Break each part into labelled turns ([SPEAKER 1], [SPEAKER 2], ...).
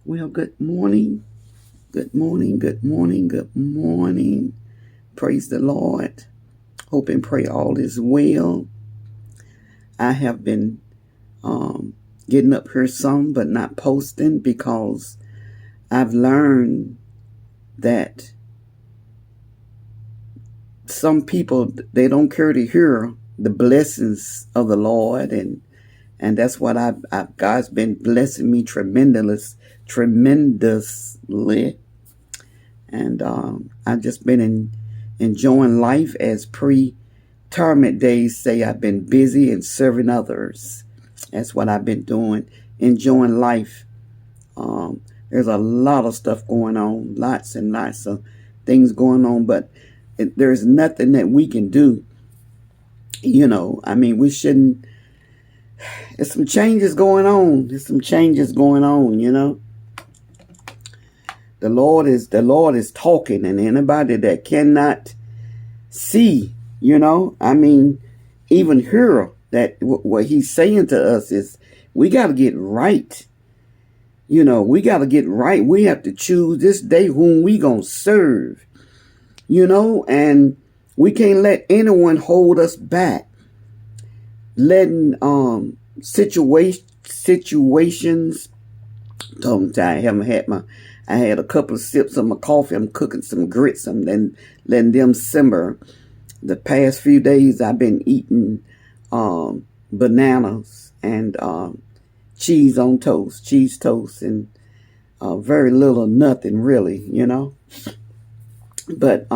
[SPEAKER 1] Well, good morning. Good morning. Good morning. Good morning. Praise the Lord. Hope and pray all is well. I have been getting up here some, but not posting because I've learned that some people, they don't care to hear the blessings of the Lord, and that's what God's been blessing me tremendously. And I've just been enjoying life, as pre-retirement days say. I've been busy and serving others. That's what I've been doing, enjoying life. There's a lot of stuff going on, lots and lots of things going on, but there's nothing that we can do. We shouldn't. There's some changes going on. The Lord is talking, and anybody that cannot see, even hear that what he's saying to us is we got to get right. We got to get right. We have to choose this day whom we going to serve, and we can't let anyone hold us back. Letting situations, tongue tied, I had a couple of sips of my coffee. I'm cooking some grits. I'm then letting them simmer. The past few days I've been eating bananas and cheese toast, and very little, nothing really, But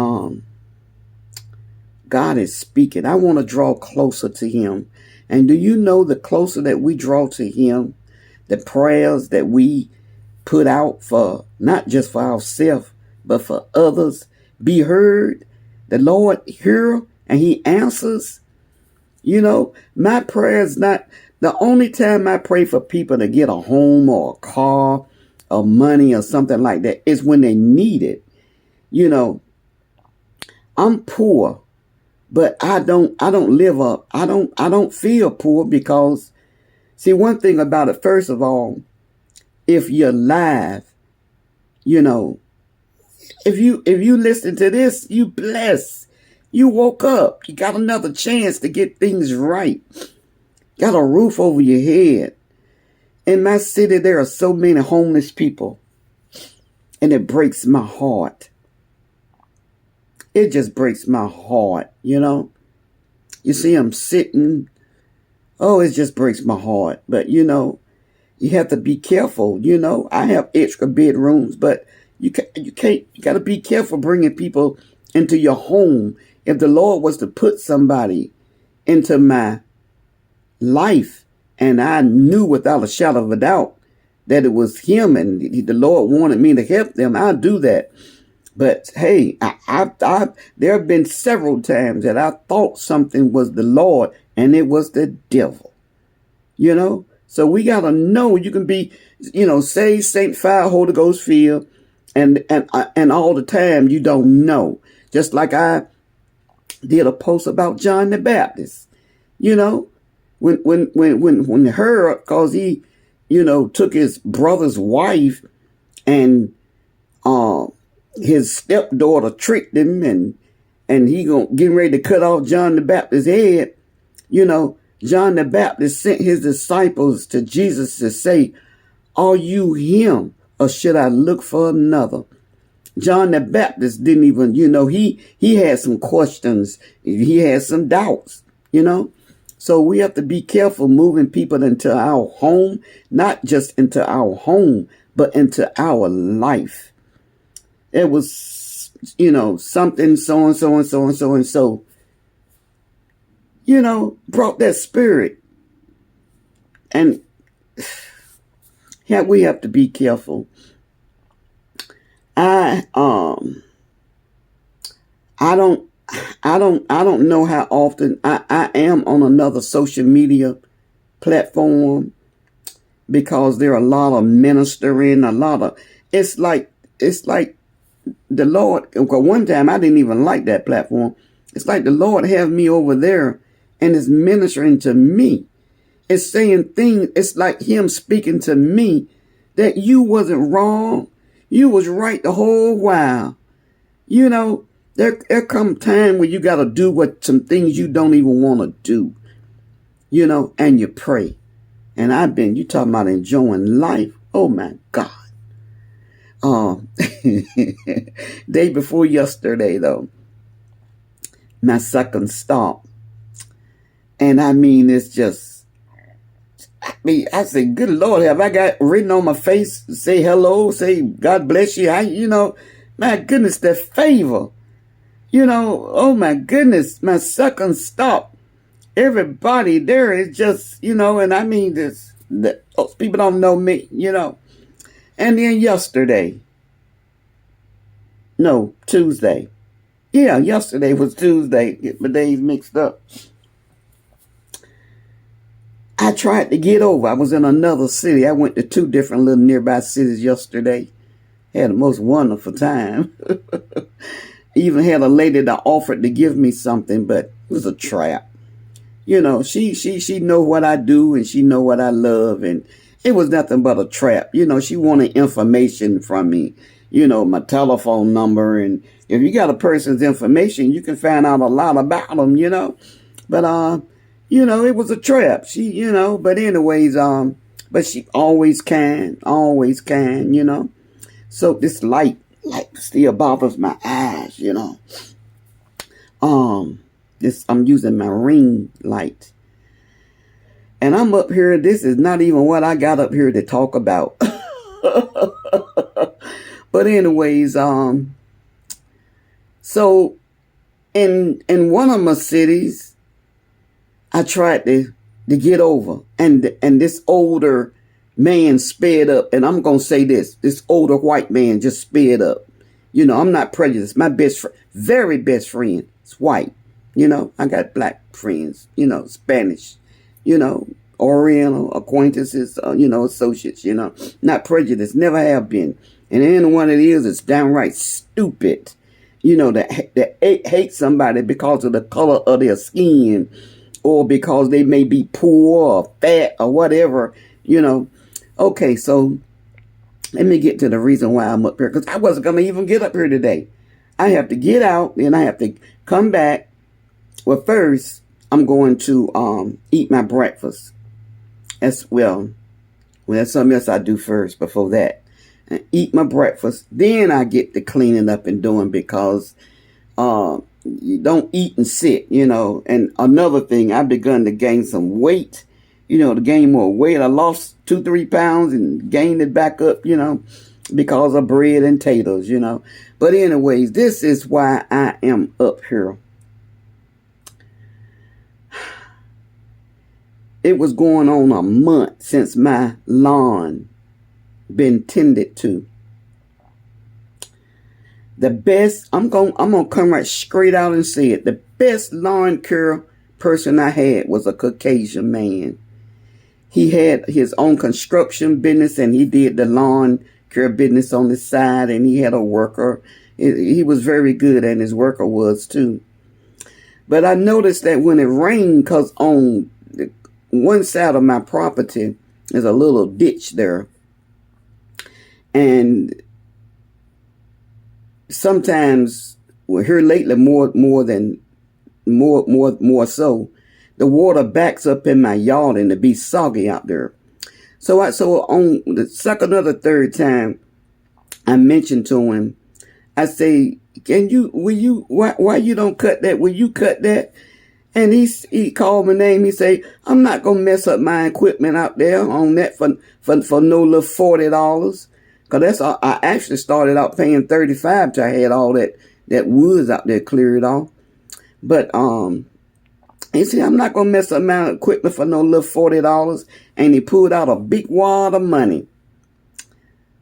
[SPEAKER 1] God is speaking. I want to draw closer to him. And do you know, the closer that we draw to him, the prayers that we put out for, not just for ourselves, but for others, be heard. The Lord hears and he answers. My prayer is not the only time I pray for people to get a home or a car or money or something like that is when they need it. I'm poor, but I don't live up. I don't feel poor because, see, one thing about it, first of all, if you're alive, if you listen to this, you blessed. You woke up. You got another chance to get things right. Got a roof over your head. In my city, there are so many homeless people, and it breaks my heart. It just breaks my heart, You see them sitting. Oh, it just breaks my heart. But, you have to be careful. I have extra bedrooms, but you got to be careful bringing people into your home. If the Lord was to put somebody into my life, and I knew without a shadow of a doubt that it was him and the Lord wanted me to help them, I'll do that. But hey, there have been several times that I thought something was the Lord and it was the devil. So we got to know you can be, saved, sanctified, Holy Ghost filled, and all the time you don't know. Just like I did a post about John the Baptist, when Herod, cause he, took his brother's wife, and his stepdaughter tricked him, and he getting ready to cut off John the Baptist's head. John the Baptist sent his disciples to Jesus to say, "Are you him, or should I look for another?" John the Baptist didn't even, he had some questions. He had some doubts, So we have to be careful moving people into our home, not just into our home, but into our life. It was, something so and so and so and so and so, brought that spirit. And yeah, we have to be careful. I don't know how often I am on another social media platform, because there are a lot of ministering, it's like the Lord, one time I didn't even like that platform. It's like the Lord have me over there and is ministering to me. It's saying things, it's like him speaking to me that you wasn't wrong. You was right the whole while. You know, there come time where you got to do some things you don't even want to do, you know, and you pray. And you talking about enjoying life. Oh my God. Day before yesterday though, my second stop. And I mean, it's just, I say, good Lord, have I got written on my face, say hello, say God bless you. You know, my goodness, the favor. You know, oh my goodness, my second stop. Everybody there is just, you know, and I mean this, those people don't know me, you know. And then Tuesday. Yeah, yesterday was Tuesday. Get my days mixed up. I tried to get over. I was in another city. I went to 2 different little nearby cities yesterday. Had the most wonderful time. Even had a lady that offered to give me something, but it was a trap. You know, she know what I do and she know what I love, and it was nothing but a trap. You know, she wanted information from me, you know, my telephone number, and if you got a person's information, you can find out a lot about them, you know. But you know, it was a trap. She, you know, but anyways, but she always can, you know. So this light still bothers my eyes, you know. I'm using my ring light. And I'm up here. This is not even what I got up here to talk about. But anyways, so in one of my cities, I tried to get over. And this older man sped up. And I'm going to say this older white man just sped up. You know, I'm not prejudiced. My very best friend is white. You know, I got black friends, you know, Spanish, you know, Oriental acquaintances, you know, associates, you know, not prejudiced, never have been. And anyone it is downright stupid, you know, that hate somebody because of the color of their skin or because they may be poor or fat or whatever, you know. Okay, so let me get to the reason why I'm up here, because I wasn't going to even get up here today. I have to get out and I have to come back. Well, first, I'm going to eat my breakfast. That's that's something else I do first before that. And eat my breakfast. Then I get to cleaning up and doing, because you don't eat and sit, you know. And another thing, I've begun to gain some weight, you know, to gain more weight. I lost 2-3 pounds and gained it back up, you know, because of bread and taters, you know. But anyways, this is why I am up here. It was going on a month since my lawn been tended to. The best, I'm gonna come right straight out and say it. The best lawn care person I had was a Caucasian man. He had his own construction business and he did the lawn care business on the side, and he had a worker. He was very good, and his worker was too. But I noticed that when it rained, because on one side of my property is a little ditch there, and sometimes, well, here lately more so, the water backs up in my yard and it be soggy out there. So on the second or the third time, I mentioned to him, I say, why you don't cut that? Will you cut that? And he called my name. He say, I'm not going to mess up my equipment out there on that for no little $40. Cause that's all. I actually started out paying $35 till I had all that woods out there cleared off. But, he said, I'm not going to mess up my equipment for no little $40. And he pulled out a big wad of money.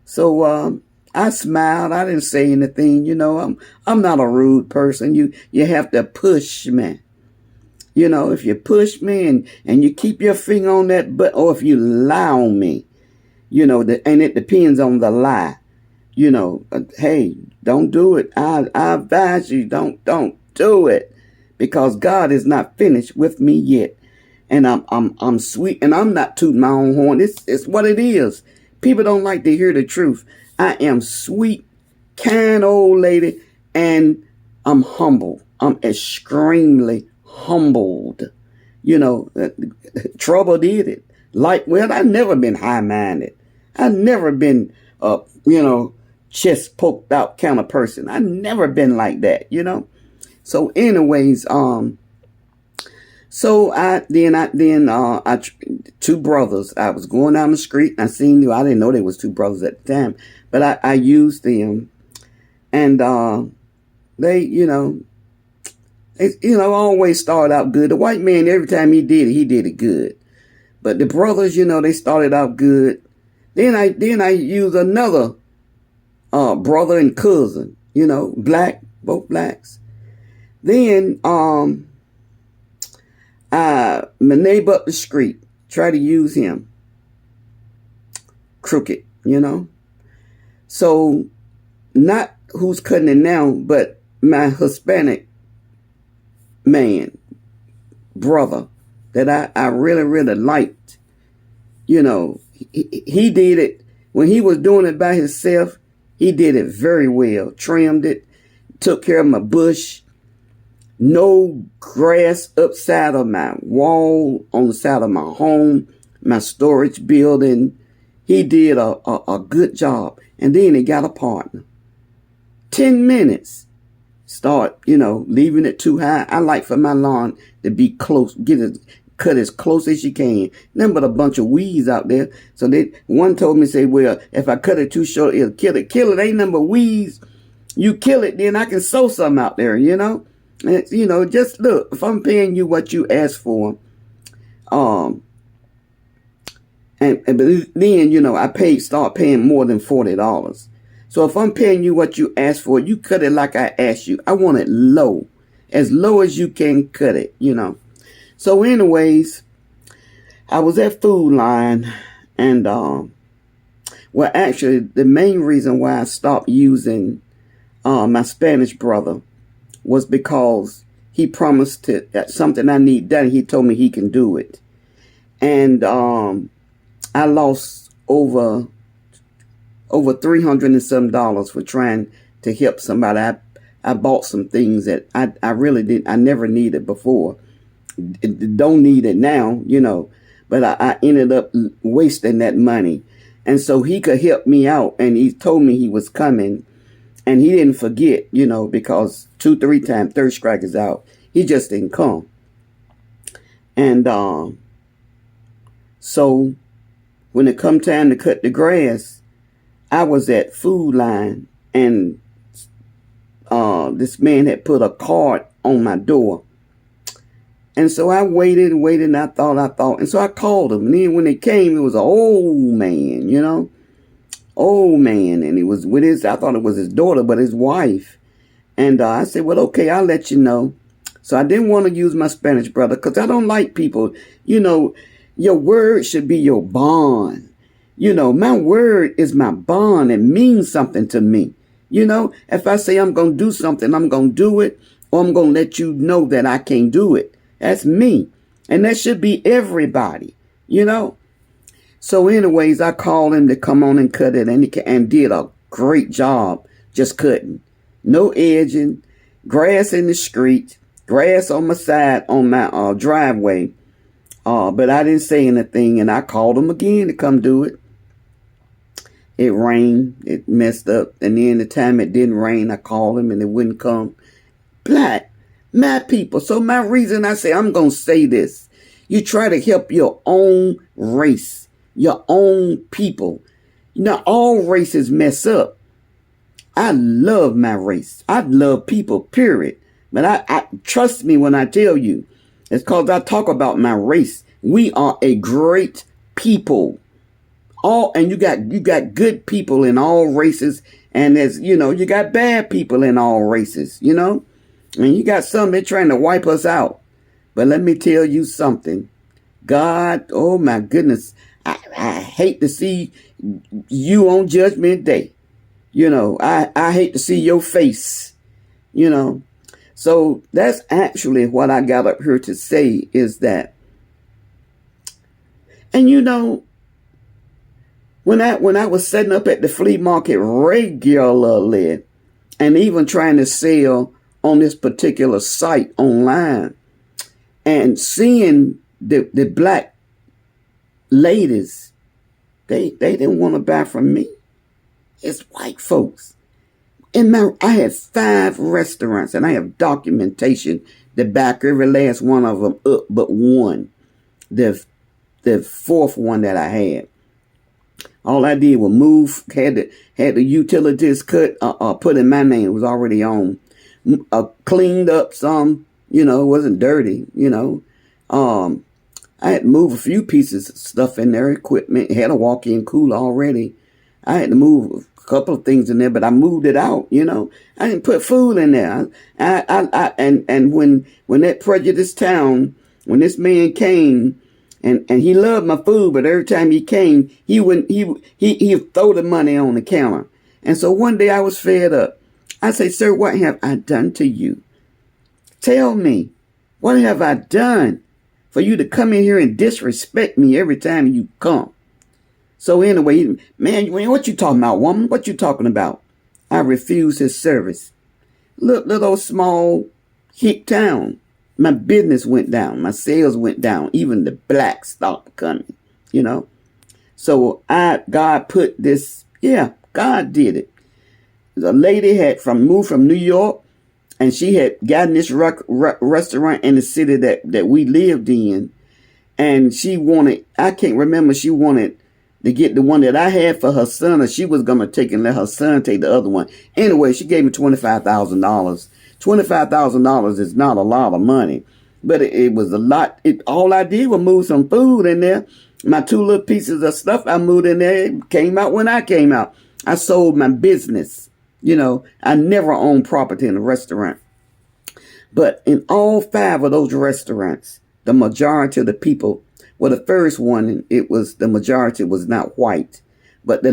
[SPEAKER 1] So, I smiled. I didn't say anything. You know, I'm not a rude person. You have to push me. You know, if you push me and you keep your finger on that button, or if you lie on me, you know, and it depends on the lie. You know, hey, don't do it. I advise you, don't do it, because God is not finished with me yet. And I'm sweet, and I'm not tooting my own horn. It's what it is. People don't like to hear the truth. I am sweet, kind old lady, and I'm humble. I'm extremely humbled. You know, trouble did it. Like, well, I've never been high-minded. I've never been, chest poked out kind of person. I've never been like that, you know. So, anyways, two brothers. I was going down the street and I seen you. I didn't know they was two brothers at the time, but I used them, and they, always started out good. The white man, every time he did it good. But the brothers, they started out good. Then I used another brother and cousin, black, both blacks. Then my neighbor up the street, try to use him. Crooked, So not who's cutting it now, but my Hispanic brother that I really, really liked. He did it when he was doing it by himself. He did it very well, trimmed it, took care of my bush. No grass upside of my wall, on the side of my home, my storage building. He did a good job. And then he got a partner. 10 minutes. Start, leaving it too high. I like for my lawn to be close, cut as close as you can. Nothing but a bunch of weeds out there. So one told me, say, well, if I cut it too short, it'll kill it. Kill it, ain't nothing but weeds. You kill it, then I can sow something out there, And, just look, if I'm paying you what you asked for, and then, I start paying more than $40. So if I'm paying you what you asked for, you cut it like I asked you. I want it low, as low as you can cut it, So anyways, I was at Food Line, and, actually, the main reason why I stopped using my Spanish brother was because he promised that something I need done. He told me he can do it. And I lost over $300 and some for trying to help somebody. I bought some things that I really I never needed before. Don't need it now, but I ended up wasting that money. And so he could help me out, and he told me he was coming, and he didn't forget, because 2-3 times, third strike is out. He just didn't come. And so when it come time to cut the grass, I was at Food Line, and this man had put a card on my door. And so I waited, and I thought. And so I called him. And then when it came, it was an old man, Old man. And he was with I thought it was his daughter, but his wife. And I said, well, okay, I'll let you know. So I didn't want to use my Spanish brother because I don't like people, your word should be your bond. My word is my bond. It means something to me. If I say I'm going to do something, I'm going to do it, or I'm going to let you know that I can't do it. That's me. And that should be everybody, So anyways, I called him to come on and cut it, and did a great job just cutting. No edging, grass in the street, grass on my side, on my driveway. But I didn't say anything, and I called him again to come do it. It rained, it messed up, and then the time it didn't rain, I called him and it wouldn't come. Black, my people. So my reason I say, I'm going to say this. You try to help your own race, your own people. All races mess up. I love my race. I love people, period. But I trust me when I tell you, it's because I talk about my race. We are a great people. And you got good people in all races, and there's you got bad people in all races, and you got some that trying to wipe us out. But let me tell you something. God, oh my goodness, I hate to see you on Judgment Day. I hate to see your face. So that's actually what I got up here to say is that, and When I was setting up at the flea market regularly and even trying to sell on this particular site online and seeing the black ladies, they didn't want to buy from me. It's white folks. I had 5 restaurants, and I have documentation to back every last one of them up but one. The 4th one that I had. All I did was move, had the utilities put in my name. It was already on. Cleaned up some, it wasn't dirty, I had to move a few pieces of stuff in there, equipment, had a walk-in cooler already. I had to move a couple of things in there, but I moved it out, I didn't put food in there. And when that prejudiced town, when this man came, and he loved my food, but every time he came, he'd throw the money on the counter. And so one day I was fed up. I say, sir, what have I done to you? Tell me, what have I done for you to come in here and disrespect me every time you come? So anyway, man, what you talking about, woman? What you talking about? I refused his service. Look, little small hick town. My business went down. My sales went down. Even the blacks stopped coming, So God put this, God did it. The lady had moved from New York, and she had gotten this restaurant in the city that we lived in. And she wanted, I can't remember, she wanted to get the one that I had for her son, or she was going to take and let her son take the other one. Anyway, she gave me $25,000. $25,000 is not a lot of money, but it was a lot. All I did was move some food in there. My 2 little pieces of stuff I moved in there. It came out when I came out. I sold my business. I never owned property in a restaurant. But in all 5 of those restaurants, the majority of the people, well, the first one, the majority was not white. But the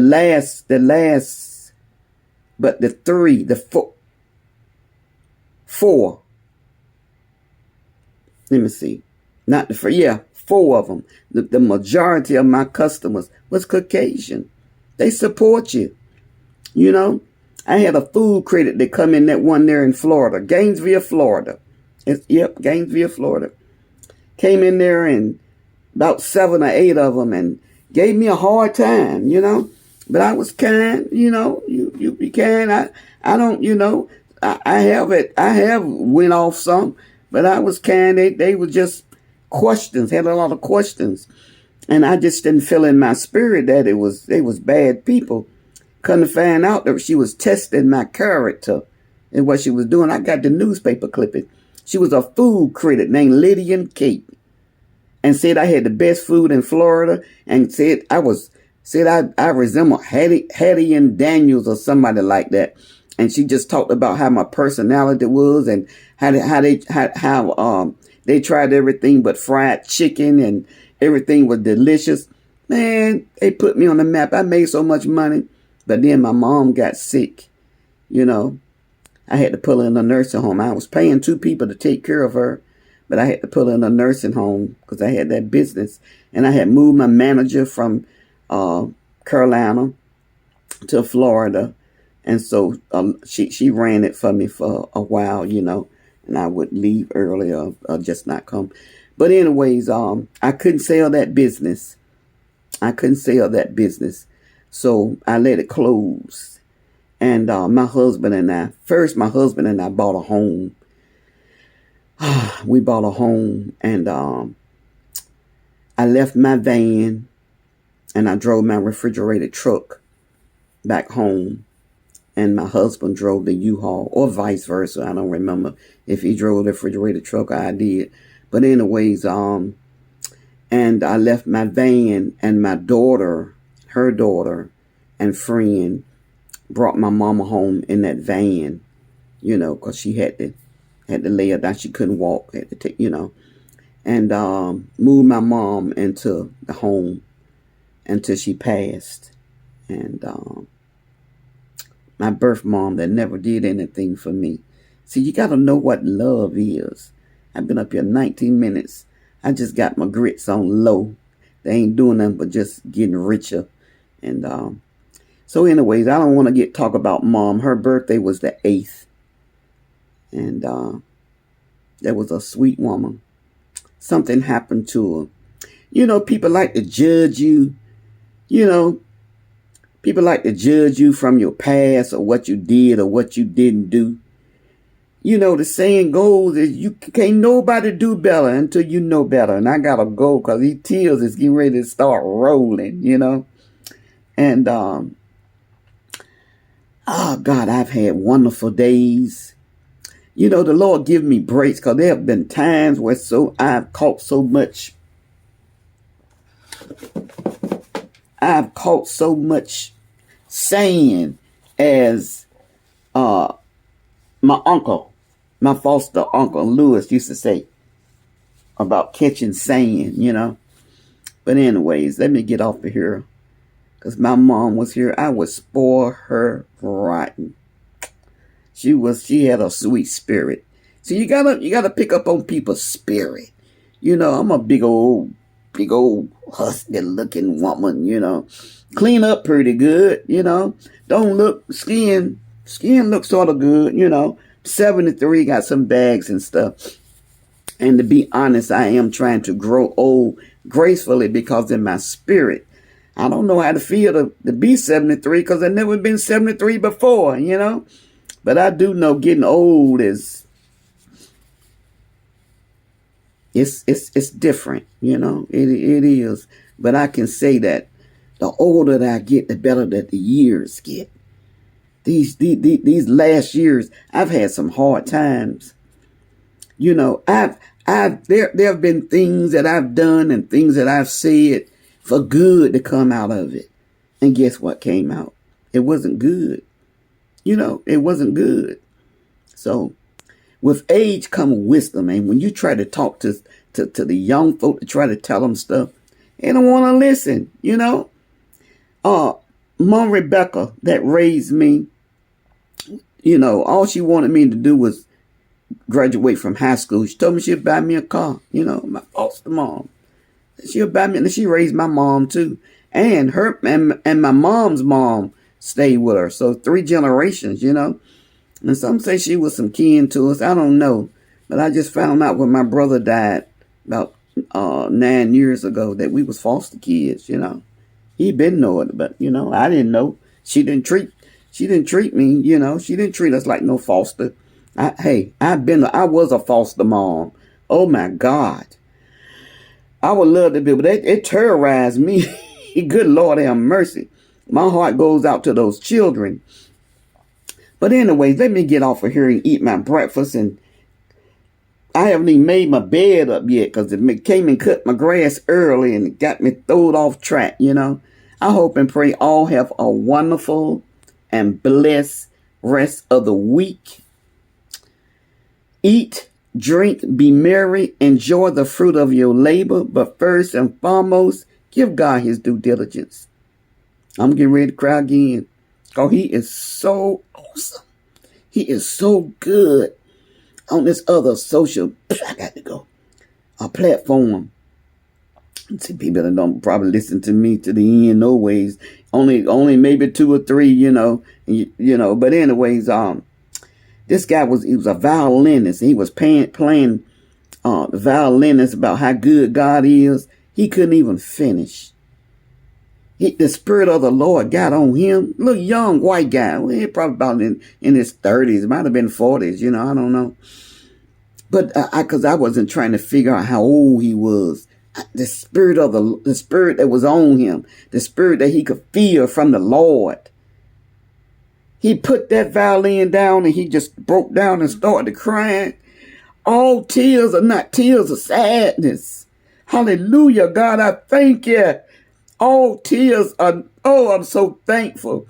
[SPEAKER 1] four, let me see, not the 4, 4 of them. The majority of my customers was Caucasian. They support you. I had a food critic that come in that one there in Florida, Gainesville, Florida. Gainesville, Florida. Came in there and about 7 or 8 of them and gave me a hard time, But I was kind, you be kind. I don't, I have went off some, but I was kind. They were just questions, had a lot of questions. And I just didn't feel in my spirit that they was bad people. Come to find out that she was testing my character and what she was doing. I got the newspaper clipping. She was a food critic named Lydian Kate, and said I had the best food in Florida, and said I resembled Hattie and Daniels or somebody like that. And she just talked about how my personality was and how they tried everything but fried chicken and everything was delicious. Man, they put me on the map. I made so much money. But then my mom got sick, I had to pull her in a nursing home. I was paying 2 people to take care of her, but I had to pull her in a nursing home because I had that business. And I had moved my manager from Carolina to Florida. And so she ran it for me for a while, and I would leave early or just not come. But anyways, I couldn't sell that business. So I let it close. And my husband and I bought a home. We bought a home, and I left my van and I drove my refrigerated truck back home. And my husband drove the U-Haul, or vice versa. I don't remember if he drove the refrigerated truck or I did. But anyways, and I left my van, and my daughter, her daughter and friend brought my mama home in that van, because she had to lay her down. She couldn't walk, had to take, and moved my mom into the home until she passed. And my birth mom that never did anything for me. See, you got to know what love is. I've been up here 19 minutes. I just got my grits on low. They ain't doing nothing but just getting richer. And so anyways, I don't want to talk about mom. Her birthday was the 8th. And that was a sweet woman. Something happened to her. People like to judge you. People like to judge you from your past or what you did or what you didn't do. The saying goes is you can't nobody do better until you know better. And I got to go because these tears is getting ready to start rolling, And, oh God, I've had wonderful days. The Lord give me breaks because there have been times where I've caught so much saying as my uncle, my foster uncle Lewis used to say about catching sand, But anyways, let me get off of here because my mom was here. I would spoil her rotten. She had a sweet spirit. So you gotta pick up on people's spirit. I'm a big old husky looking woman, Clean up pretty good, Don't look skin looks sort of good, 73, got some bags and stuff. And to be honest, I am trying to grow old gracefully because in my spirit, I don't know how to feel to be 73 because I've never been 73 before, But I do know getting old is it's different, It is. But I can say that the older that I get, the better that the years get. These last years, I've had some hard times. There have been things that I've done and things that I've said for good to come out of it. And guess what came out? It wasn't good. It wasn't good. So with age come wisdom. And when you try to talk to the young folk to try to tell them stuff, they don't want to listen, Mom Rebecca that raised me, all she wanted me to do was graduate from high school. She told me she'd buy me a car, my foster mom. She'll buy me, and she raised my mom too. And and my mom's mom stayed with her. So 3 generations, And some say she was some kin to us. I don't know. But I just found out when my brother died about 9 years ago that we was foster kids, He been knowing it, but I didn't know. She didn't treat me, She didn't treat us like no foster. I was a foster mom. Oh my God. I would love to be, but it terrorized me. Good Lord have mercy. My heart goes out to those children. But anyways, let me get off of here and eat my breakfast. And I haven't even made my bed up yet because it came and cut my grass early and it got me thrown off track, I hope and pray all have a wonderful and blessed rest of the week. Eat, drink, be merry, enjoy the fruit of your labor. But first and foremost, give God his due diligence. I'm getting ready to cry again. Oh, he is so awesome. He is so good on this other social, I got to go, a platform. See, people that don't probably listen to me to the end, no ways. Only maybe 2 or 3, But anyways, this guy was a violinist. He was playing the violinist about how good God is. He couldn't even finish. The Spirit of the Lord got on him. Little young white guy. Well, he probably about in his 30s. It might have been 40s, I don't know. But because I wasn't trying to figure out how old he was. The spirit that was on him. The spirit that he could feel from the Lord. He put that violin down and he just broke down and started crying. All tears are not tears of sadness. Hallelujah, God, I thank you. All tears are, I'm so thankful.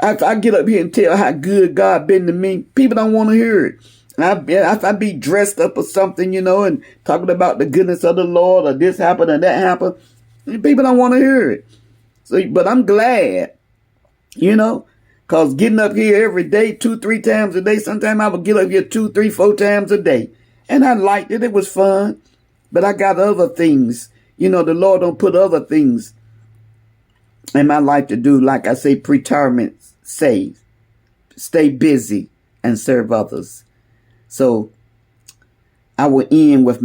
[SPEAKER 1] If I get up here and tell how good God been to me, people don't want to hear it. If I be dressed up or something, and talking about the goodness of the Lord or this happened or that happened, people don't want to hear it. So, but I'm glad, because getting up here every day, 2-3 times a day, sometimes I would get up here 2, 3, 4 times a day. And I liked it. It was fun. But I got other things. The Lord don't put other things in my life to do, like I say, preterment save, stay busy, and serve others. So I will end with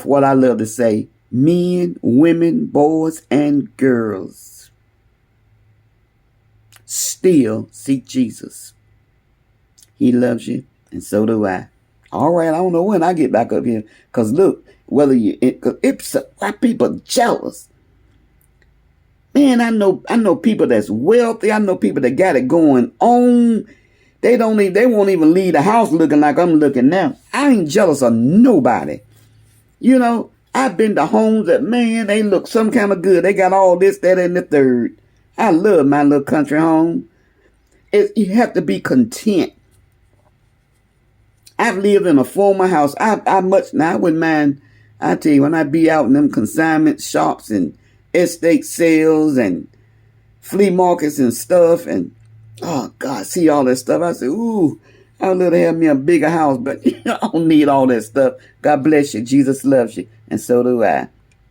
[SPEAKER 1] what I love to say: men, women, boys, and girls, still seek Jesus. He loves you, and so do I. All right, I don't know when I get back up here, because look, why people jealous. Man, I know people that's wealthy. I know people that got it going on. They won't even leave the house looking like I'm looking now. I ain't jealous of nobody. You know, I've been to homes that, man, they look some kind of good. They got all this, that, and the third. I love my little country home. You have to be content. I've lived in a former house. I wouldn't mind. I tell you, when I be out in them consignment shops and estate sales and flea markets and stuff, and oh God, see all that stuff, I say, ooh, I would love to have me a bigger house, but I don't need all that stuff. God bless you. Jesus loves you, and so do I.